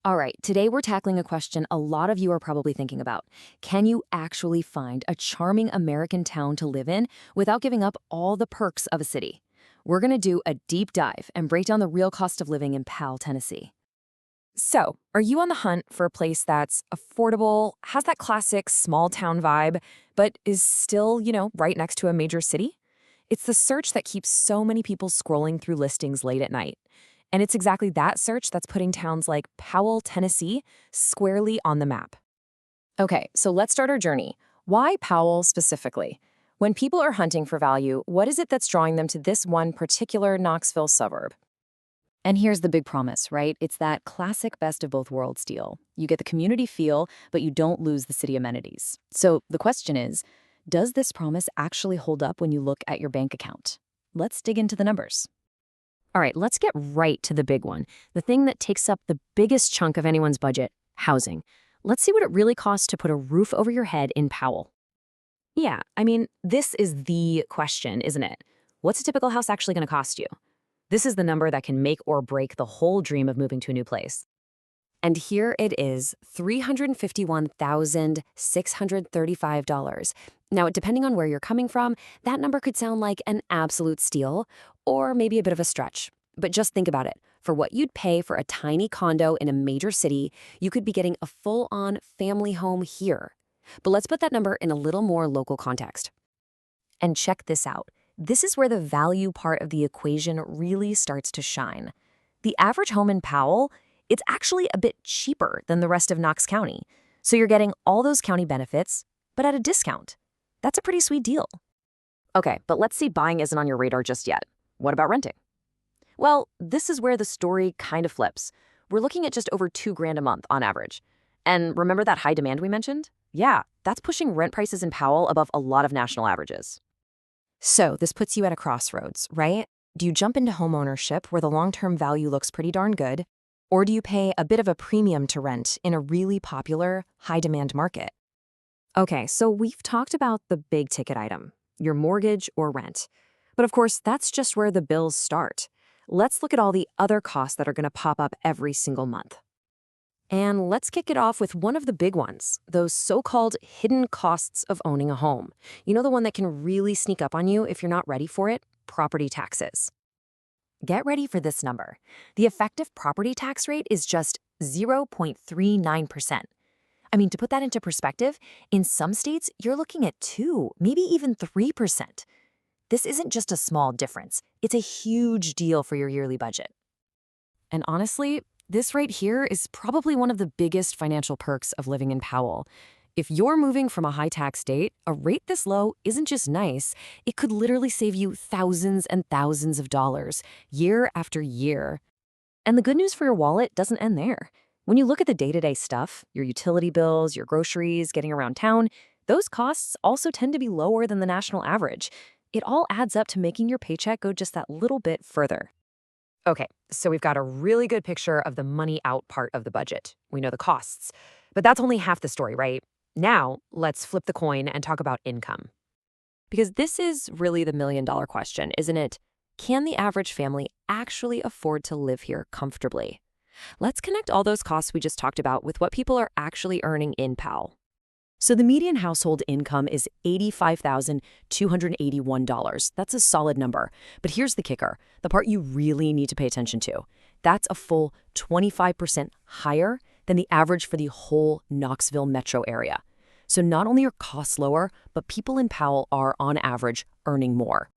All right, today we're tackling a question a lot of you are probably thinking about. Can you actually find a charming American town to live in without giving up all the perks of a city? We're going to do a deep dive and break down the real cost of living in Powell, Tennessee. So, are you on the hunt for a place that's affordable, has that classic small town vibe, but is still, right next to a major city? It's the search that keeps so many people scrolling through listings late at night. And it's exactly that search that's putting towns like Powell, Tennessee, squarely on the map. Okay, so let's start our journey. Why Powell specifically? When people are hunting for value, what is it that's drawing them to this one particular Knoxville suburb? And here's the big promise, right? It's that classic best of both worlds deal. You get the community feel, but you don't lose the city amenities. So the question is, does this promise actually hold up when you look at your bank account? Let's dig into the numbers. All right, let's get right to the big one, the thing that takes up the biggest chunk of anyone's budget, housing. Let's see what it really costs to put a roof over your head in Powell. Yeah, this is the question, isn't it? What's a typical house actually going to cost you? This is the number that can make or break the whole dream of moving to a new place. And here it is, $351,635. Now, depending on where you're coming from, that number could sound like an absolute steal, or maybe a bit of a stretch. But just think about it. For what you'd pay for a tiny condo in a major city, you could be getting a full-on family home here. But let's put that number in a little more local context. And check this out. This is where the value part of the equation really starts to shine. The average home in Powell, it's actually a bit cheaper than the rest of Knox County. So you're getting all those county benefits, but at a discount. That's a pretty sweet deal. Okay, but let's see buying isn't on your radar just yet. What about renting? Well, this is where the story kind of flips. We're looking at just over $2,000 a month on average. And remember that high demand we mentioned? Yeah, that's pushing rent prices in Powell above a lot of national averages. So this puts you at a crossroads, right? Do you jump into homeownership where the long-term value looks pretty darn good? Or do you pay a bit of a premium to rent in a really popular, high-demand market? Okay, so we've talked about the big ticket item, your mortgage or rent. But of course, that's just where the bills start. Let's look at all the other costs that are going to pop up every single month. And let's kick it off with one of the big ones, those so-called hidden costs of owning a home. You know, the one that can really sneak up on you if you're not ready for it? Property taxes. Get ready for this number. The effective property tax rate is just 0.39%. To put that into perspective, in some states, you're looking at 2, maybe even 3%. This isn't just a small difference. It's a huge deal for your yearly budget. And honestly, this right here is probably one of the biggest financial perks of living in Powell. If you're moving from a high-tax state, a rate this low isn't just nice. It could literally save you thousands and thousands of dollars, year after year. And the good news for your wallet doesn't end there. When you look at the day-to-day stuff, your utility bills, your groceries, getting around town, those costs also tend to be lower than the national average. It all adds up to making your paycheck go just that little bit further. Okay, so we've got a really good picture of the money out part of the budget. We know the costs, but that's only half the story, right? Now, let's flip the coin and talk about income. Because this is really the million-dollar question, isn't it? Can the average family actually afford to live here comfortably? Let's connect all those costs we just talked about with what people are actually earning in Powell. So the median household income is $85,281. That's a solid number. But here's the kicker, the part you really need to pay attention to. That's a full 25% higher than the average for the whole Knoxville metro area. So not only are costs lower, but people in Powell are, on average, earning more.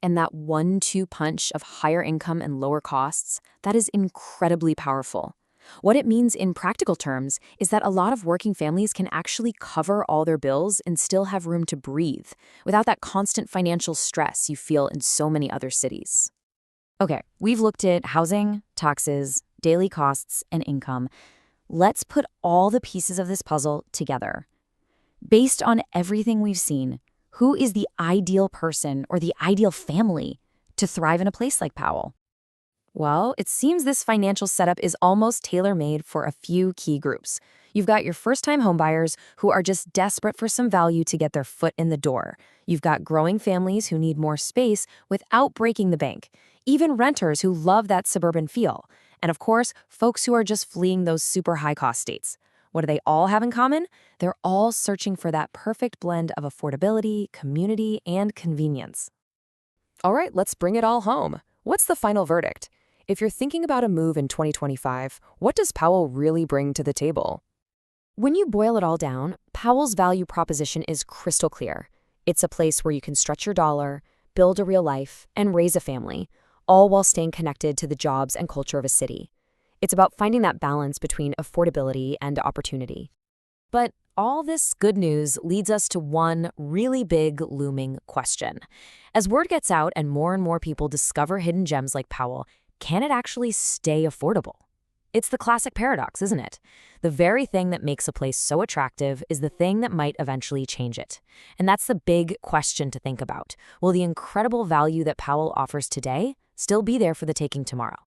And that 1-2 punch of higher income and lower costs, that is incredibly powerful. What it means in practical terms is that a lot of working families can actually cover all their bills and still have room to breathe without that constant financial stress you feel in so many other cities. Okay, we've looked at housing, taxes, daily costs, and income. Let's put all the pieces of this puzzle together. Based on everything we've seen, who is the ideal person or the ideal family to thrive in a place like Powell? Well, it seems this financial setup is almost tailor-made for a few key groups. You've got your first-time homebuyers who are just desperate for some value to get their foot in the door. You've got growing families who need more space without breaking the bank. Even renters who love that suburban feel. and of course, folks who are just fleeing those super high-cost states. What do they all have in common? They're all searching for that perfect blend of affordability, community, and convenience. All right, let's bring it all home. What's the final verdict? If you're thinking about a move in 2025, what does Powell really bring to the table? When you boil it all down, Powell's value proposition is crystal clear. It's a place where you can stretch your dollar, build a real life, and raise a family, all while staying connected to the jobs and culture of a city. It's about finding that balance between affordability and opportunity. But all this good news leads us to one really big looming question. As word gets out and more people discover hidden gems like Powell, can it actually stay affordable? It's the classic paradox, isn't it? The very thing that makes a place so attractive is the thing that might eventually change it. And that's the big question to think about. Will the incredible value that Powell offers today still be there for the taking tomorrow?